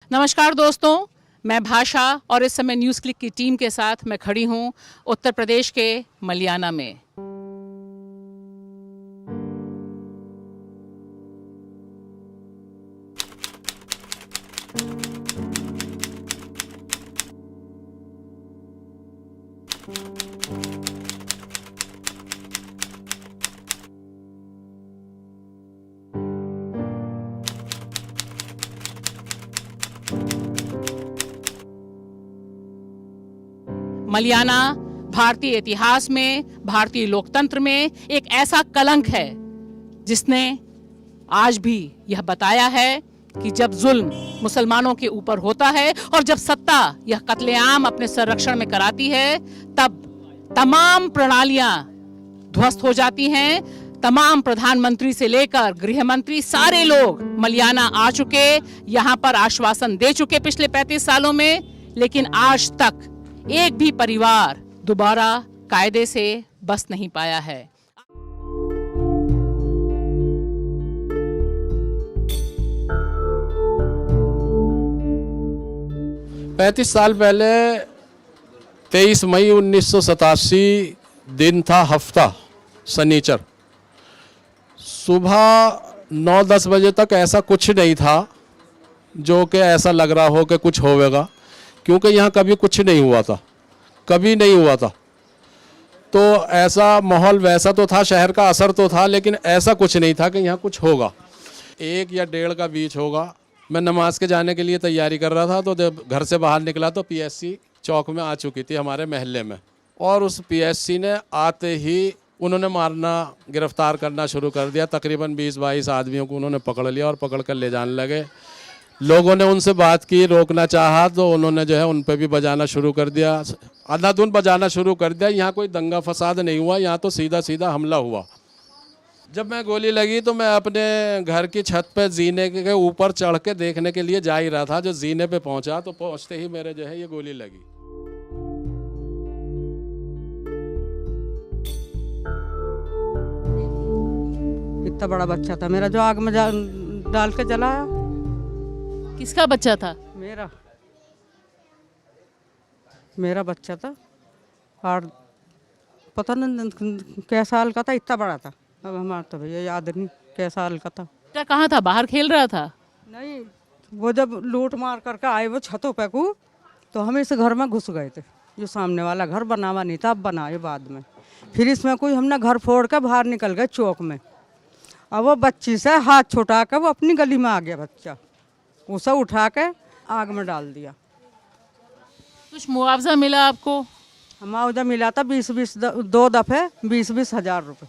नमस्कार दोस्तों, मैं भाषा और इस समय न्यूज़ क्लिक की टीम के साथ मैं खड़ी हूं उत्तर प्रदेश के मलियाना में। मलियाना भारतीय इतिहास में, भारतीय लोकतंत्र में एक ऐसा कलंक है जिसने आज भी यह बताया है कि जब जुल्म मुसलमानों के ऊपर होता है और जब सत्ता यह कत्लेआम अपने संरक्षण में कराती है, तब तमाम प्रणालियां ध्वस्त हो जाती हैं। तमाम प्रधानमंत्री से लेकर गृह मंत्री सारे लोग मलियाना आ चुके, यहां पर आश्वासन दे चुके पिछले 35 सालों में, लेकिन आज तक एक भी परिवार दोबारा कायदे से बस नहीं पाया है। पैंतीस साल पहले 23 मई 1987 दिन था, हफ्ता शनिचर। सुबह 9-10 बजे तक ऐसा कुछ नहीं था जो कि ऐसा लग रहा हो कि कुछ होवेगा, क्योंकि यहाँ कभी कुछ नहीं हुआ था, कभी नहीं हुआ था। तो ऐसा माहौल वैसा तो था, शहर का असर तो था, लेकिन ऐसा कुछ नहीं था कि यहाँ कुछ होगा। 1 या 1.5 का बीच होगा। मैं नमाज के जाने के लिए तैयारी कर रहा था, तो जब घर से बाहर निकला तो पीएससी चौक में आ चुकी थी हमारे महल्ले में, और उस पीएससी ने आते ही उन्होंने मारना, गिरफ्तार करना शुरू कर दिया। तकरीबन 20-22 आदमियों को उन्होंने पकड़ लिया और पकड़ कर ले जाने लगे। लोगों ने उनसे बात की, रोकना चाहा, तो उन्होंने जो है उन पर भी बजाना शुरू कर दिया, अंधाधुंध बजाना शुरू कर दिया। यहाँ कोई दंगा फसाद नहीं हुआ, यहाँ तो सीधा सीधा हमला हुआ। जब मैं गोली लगी तो मैं अपने घर की छत पे जीने के ऊपर चढ़ के देखने के लिए जा ही रहा था। जो जीने पे पहुंचा तो पहुंचते ही मेरे जो है ये गोली लगी। इतना बड़ा बच्चा था मेरा जो आग में डाल के जलाया। किसका बच्चा था? मेरा बच्चा था, और पता नहीं क्या साल का था, इतना बड़ा था। अब हमारा तो भैया याद नहीं क्या साल का था। क्या कहाँ था? बाहर खेल रहा था? नहीं, वो जब लूट मार करके आए वो छतों पे को, तो हम इस घर में घुस गए थे। जो सामने वाला घर बनावा नहीं था, अब बनाए बाद में। फिर इसमें कोई हमने घर फोड़ के बाहर निकल गए चौक में। अब वो बच्ची से हाथ छुटा के वो अपनी गली में आ गया बच्चा, उसे उठा के आग में डाल दिया। कुछ मुआवजा मिला आपको? मुआवजा मिला था 20-20 दो दफे 20-20 हजार रुपये।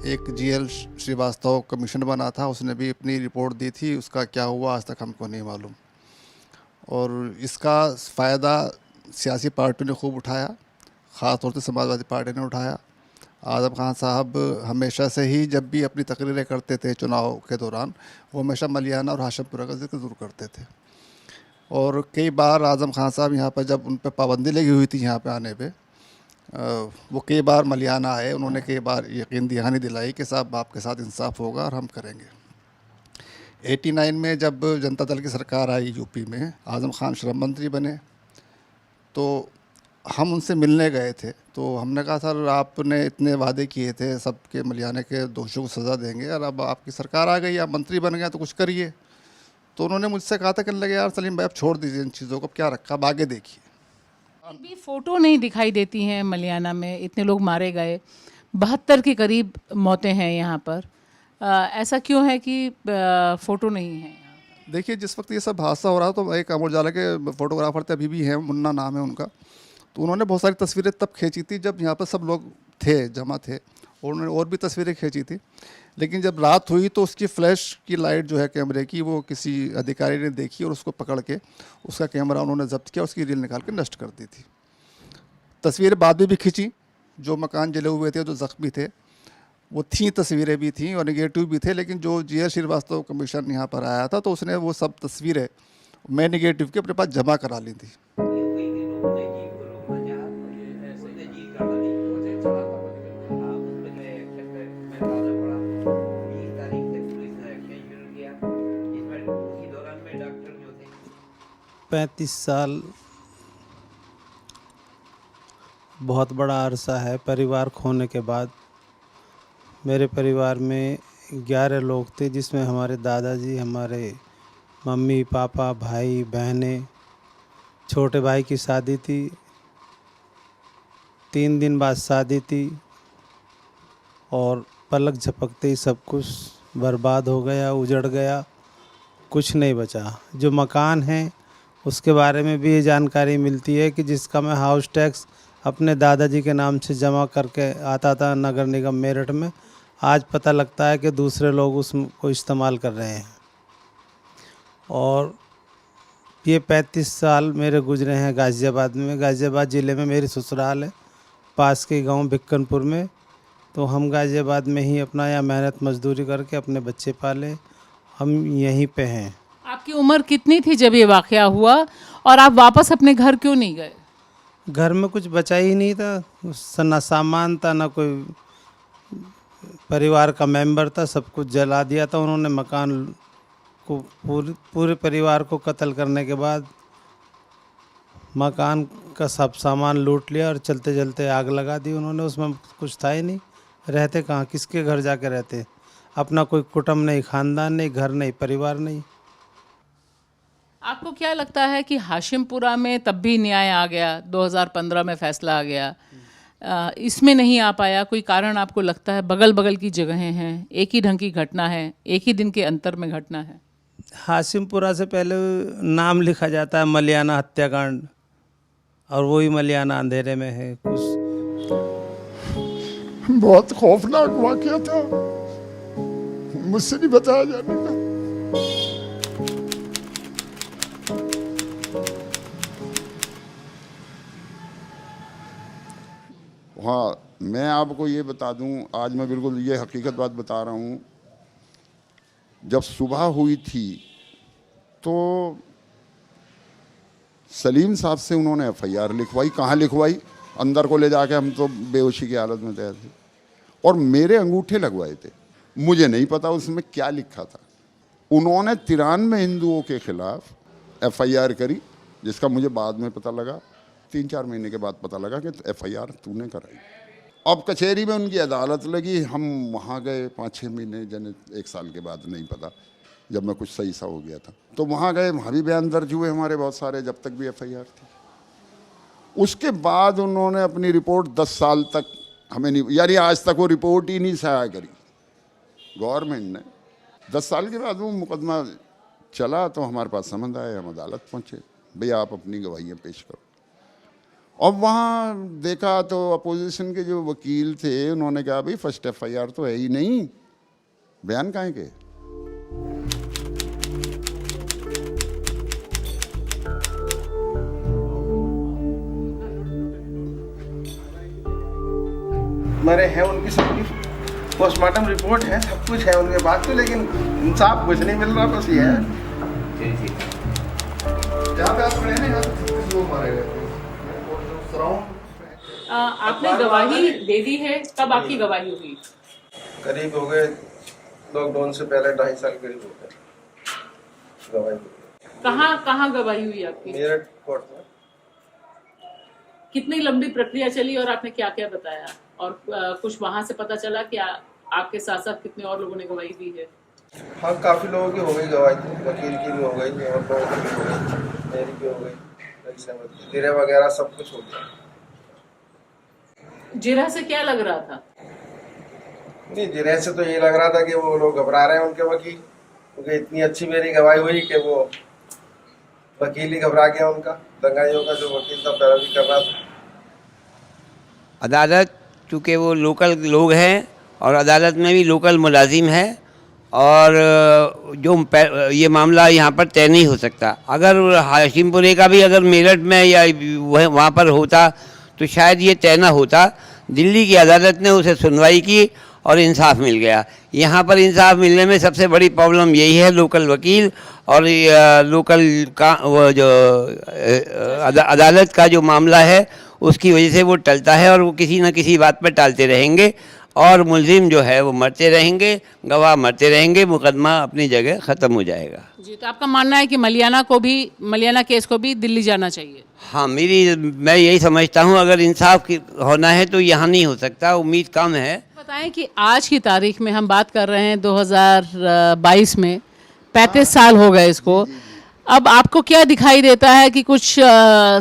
एक जीएल श्रीवास्तव कमीशन बना था, उसने भी अपनी रिपोर्ट दी थी। उसका क्या हुआ आज तक हमको नहीं मालूम, और इसका फ़ायदा सियासी पार्टियों ने खूब उठाया, ख़ास तौर से समाजवादी पार्टी ने उठाया। आज़म खान साहब हमेशा से ही जब भी अपनी तकरीरें करते थे चुनाव के दौरान, वो हमेशा मलियाना और हाशमपुरा का जिक्र ज़रूर करते थे। और कई बार आज़म खान साहब यहाँ पर जब उन पर पाबंदी लगी हुई थी यहाँ पे आने पे, वो कई बार मलियाना आए। उन्होंने कई बार यकीन दहानी दिलाई कि साहब आपके साथ इंसाफ होगा और हम करेंगे। 89 में जब जनता दल की सरकार आई यूपी में, आज़म खान श्रम मंत्री बने, तो हम उनसे मिलने गए थे। तो हमने कहा सर आपने इतने वादे किए थे, सबके मलियाने के दोषियों को सज़ा देंगे, और अब आपकी सरकार आ गई, आप मंत्री बन गए तो कुछ करिए। तो उन्होंने मुझसे कहा था, कहने लगे यार सलीम भाई आप छोड़ दीजिए इन चीज़ों को, अब क्या रखा, अब आगे देखिए। भी फोटो नहीं दिखाई देती हैं मलियाना में, इतने लोग मारे गए, 72 के करीब मौतें हैं यहाँ पर। ऐसा क्यों है कि फ़ोटो नहीं है? देखिए जिस वक्त ये सब हादसा हो रहा तो एक अमर उजाला के फोटोग्राफर थे, अभी भी हैं, मुन्ना नाम है उनका। तो उन्होंने बहुत सारी तस्वीरें तब खींची थी जब यहाँ पर सब लोग थे, जमा थे, और उन्होंने और भी तस्वीरें खींची थी। लेकिन जब रात हुई तो उसकी फ्लैश की लाइट जो है कैमरे की, वो किसी अधिकारी ने देखी और उसको पकड़ के उसका कैमरा उन्होंने जब्त किया, उसकी रील निकाल के नष्ट कर दी थी। तस्वीरें बाद में भी खींची, जो मकान जले हुए थे, जो ज़ख्मी थे, वो थी, तस्वीरें भी थी और नेगेटिव भी थे। लेकिन जो जीएल श्रीवास्तव कमीशन यहाँ पर आया था तो उसने वो सब तस्वीरें मैं नेगेटिव की अपने पास जमा करा ली थी। 35 साल बहुत बड़ा अरसा है। परिवार खोने के बाद मेरे परिवार में 11 लोग थे, जिसमें हमारे दादाजी, हमारे मम्मी पापा, भाई बहनें। छोटे भाई की शादी थी, 3 दिन बाद शादी थी और पलक झपकते ही सब कुछ बर्बाद हो गया, उजड़ गया, कुछ नहीं बचा। जो मकान है उसके बारे में भी ये जानकारी मिलती है कि जिसका मैं हाउस टैक्स अपने दादाजी के नाम से जमा करके आता था नगर निगम मेरठ में, आज पता लगता है कि दूसरे लोग उसको इस्तेमाल कर रहे हैं। और ये 35 साल मेरे गुजरे हैं गाज़ियाबाद में। गाज़ियाबाद ज़िले में मेरी ससुराल है, पास के गांव भिक्कनपुर में। तो हम गाज़ियाबाद में ही अपना या मेहनत मजदूरी करके अपने बच्चे पाले, हम यहीं पे हैं। आपकी उम्र कितनी थी जब ये वाक़या हुआ और आप वापस अपने घर क्यों नहीं गए? घर में कुछ बचा ही नहीं था, ना सामान था, ना कोई परिवार का मेंबर था। सब कुछ जला दिया था उन्होंने। मकान को पूरे परिवार को कत्ल करने के बाद मकान का सब सामान लूट लिया और चलते चलते आग लगा दी उन्होंने। उसमें कुछ था ही नहीं। रहते कहाँ, किसके घर जाके रहते? अपना कोई कुटुंब नहीं, ख़ानदान नहीं, घर नहीं, परिवार नहीं। आपको क्या लगता है कि हाशिमपुरा में तब भी न्याय आ गया, 2015 में फैसला आ गया, इसमें नहीं आ पाया? कोई कारण आपको लगता है? बगल बगल की जगहें हैं, एक ही ढंग की घटना है, एक ही दिन के अंतर में घटना है। हाशिमपुरा से पहले नाम लिखा जाता है मलियाना हत्याकांड, और वही मलियाना अंधेरे में है। कुछ बहुत खौफनाक वाक़या था, मुझसे नहीं बताया जाने का। हाँ, मैं आपको ये बता दूं, आज मैं बिल्कुल ये हकीकत बात बता रहा हूँ। जब सुबह हुई थी तो सलीम साहब से उन्होंने एफआईआर लिखवाई। कहाँ लिखवाई? अंदर को ले जाके, हम तो बेहोशी की हालत में थे, और मेरे अंगूठे लगवाए थे। मुझे नहीं पता उसमें क्या लिखा था। उन्होंने 93 हिंदुओं के खिलाफ एफआईआर करी, जिसका मुझे बाद में पता लगा, 3-4 महीने के बाद पता लगा कि एफआईआर तूने कराई। अब कचहरी में उनकी अदालत लगी, हम वहाँ गए 5-6 महीने, जन 1 साल के बाद, नहीं पता, जब मैं कुछ सही सा हो गया था तो वहाँ गए। वहाँ भी बयान दर्ज हुए हमारे बहुत सारे, जब तक भी एफआईआर थी। उसके बाद उन्होंने अपनी रिपोर्ट 10 साल तक हमें नहीं, यानी आज तक वो रिपोर्ट ही नहीं शाया करी गवर्नमेंट ने। 10 साल के बाद वो मुकदमा चला तो हमारे पास समझ आया, हम अदालत पहुँचे, भैया आप अपनी गवाहियाँ पेश करो। अब वहाँ देखा तो अपोजिशन के जो वकील थे, उन्होंने कहा भाई फर्स्ट एफआईआर तो है ही नहीं, बयान काहे के? मरे हैं उनकी सबकी पोस्टमार्टम रिपोर्ट है, सब कुछ है उनके पास, तो लेकिन इंसाफ कुछ नहीं मिल रहा। बस ये है जहाँ पे आप खड़े हैं, यहाँ पे लोग मारे गए। आपने गवाही दे दी है, कब आपकी गवाही हुई? करीब हो गए, लॉकडाउन से पहले 2.5 साल करीब हो गए गवाही। कहाँ गवाही हुई आपकी? मेरठ कोर्ट में। कितनी लंबी प्रक्रिया चली और आपने क्या क्या बताया? और कुछ वहां से पता चला कि आपके साथ साथ कितने और लोगों ने गवाही दी है? हाँ, काफ़ी लोगों की हो गई गवाही, वकील की भी हो गई और लोगों की भी हो गई, मेरी भी हो गई, जिरे वगैरह सब कुछ हो गया। जिरा से क्या लग रहा था? नहीं, जिरे से तो ये लग रहा था कि वो लोग घबरा रहे हैं उनके वकील, क्योंकि इतनी अच्छी मेरी गवाही हुई कि वो वकील ही घबरा गया उनका। दंगाइयों का जो वकील था पैरवी कर रहा था। अदालत चूँकि वो लोकल लोग हैं और अदालत में भी लोकल मुलाजिम है, और जो ये मामला यहाँ पर तय नहीं हो सकता। अगर हाशिमपुरे का भी अगर मेरठ में या वहाँ पर होता तो शायद ये तय ना होता। दिल्ली की अदालत ने उसे सुनवाई की और इंसाफ मिल गया। यहाँ पर इंसाफ मिलने में सबसे बड़ी प्रॉब्लम यही है, लोकल वकील और लोकल का वो जो अदालत का जो मामला है उसकी वजह से वो टलता है, और वो किसी न किसी बात पर टालते रहेंगे। और मुलजिम जो है वो मरते रहेंगे, गवाह मरते रहेंगे, मुकदमा अपनी जगह ख़त्म हो जाएगा। जी, तो आपका मानना है कि मलियाना केस को भी दिल्ली जाना चाहिए? हाँ, मैं यही समझता हूँ, अगर इंसाफ की होना है तो यहाँ नहीं हो सकता, उम्मीद कम है। बताएं कि आज की तारीख में हम बात कर रहे हैं 2022 में, 35 साल हो गए इसको। अब आपको क्या दिखाई देता है कि कुछ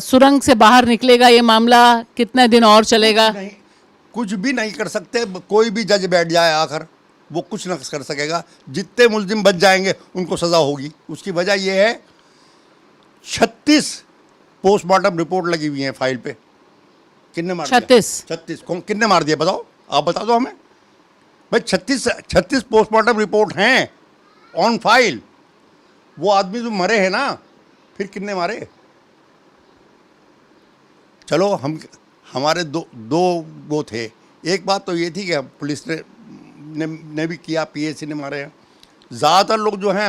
सुरंग से बाहर निकलेगा ये मामला? कितने दिन और चलेगा? नहीं, कुछ भी नहीं कर सकते। कोई भी जज बैठ जाए आकर, वो कुछ न कर सकेगा। जितने मुल्जिम बच जाएंगे उनको सज़ा होगी। उसकी वजह यह है 36 पोस्टमार्टम रिपोर्ट लगी हुई है फाइल पे। कितने मार 36 कितने मार दिए बताओ, आप बता दो हमें भाई। 36 पोस्टमार्टम रिपोर्ट हैं ऑन फाइल। वो आदमी जो मरे हैं ना, फिर कितने मारे? चलो हमारे दो वो थे। एक बात तो ये थी कि पुलिस ने भी किया, पीएसी ने मारे हैं। ज़्यादातर लोग जो हैं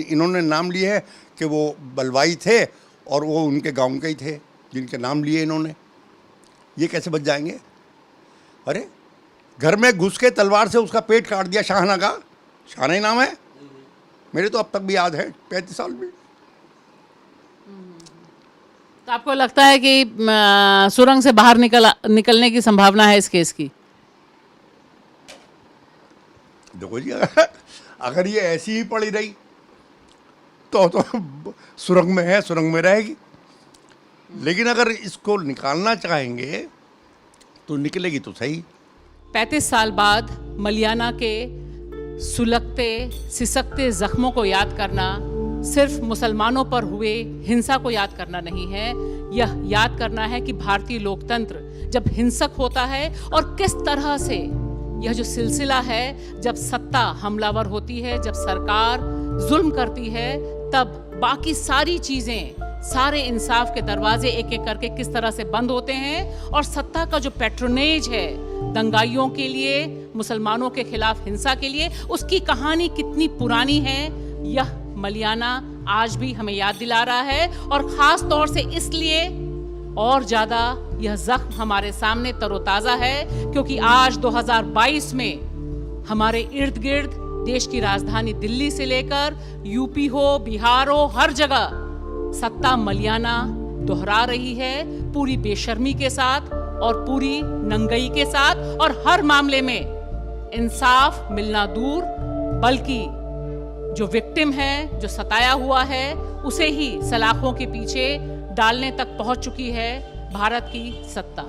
इन्होंने नाम लिए हैं कि वो बलवाई थे और वो उनके गांव के ही थे जिनके नाम लिए इन्होंने। ये कैसे बच जाएंगे? अरे घर में घुस के तलवार से उसका पेट काट दिया शाहना का। शाहना ही नाम है, मेरे तो अब तक भी याद है, 35 साल में। तो आपको लगता है कि सुरंग से बाहर निकलने की संभावना है इस केस की? देखो जी, अगर ये ऐसी ही पड़ी रही तो सुरंग में है, सुरंग में रहेगी। लेकिन अगर इसको निकालना चाहेंगे तो निकलेगी तो सही। 35 साल बाद मलियाना के सुलगते सिसकते जख्मों को याद करना सिर्फ मुसलमानों पर हुए हिंसा को याद करना नहीं है, यह याद करना है कि भारतीय लोकतंत्र जब हिंसक होता है और किस तरह से यह जो सिलसिला है, जब सत्ता हमलावर होती है, जब सरकार जुल्म करती है, तब बाकी सारी चीजें, सारे इंसाफ के दरवाजे एक एक करके किस तरह से बंद होते हैं। और सत्ता का जो पैट्रोनेज है दंगाइयों के लिए, मुसलमानों के खिलाफ हिंसा के लिए, उसकी कहानी कितनी पुरानी है, यह मलियाना आज भी हमें याद दिला रहा है। और खास तौर से इसलिए और ज्यादा यह जख्म हमारे सामने तरोताजा है क्योंकि आज 2022 में हमारे इर्द गिर्द देश की राजधानी दिल्ली से लेकर यूपी हो, बिहार हो, हर जगह सत्ता मलियाना दोहरा रही है, पूरी बेशर्मी के साथ और पूरी नंगई के साथ। और हर मामले में इंसाफ मिलना दूर, बल्कि जो विक्टिम है, जो सताया हुआ है, उसे ही सलाखों के पीछे डालने तक पहुंच चुकी है भारत की सत्ता।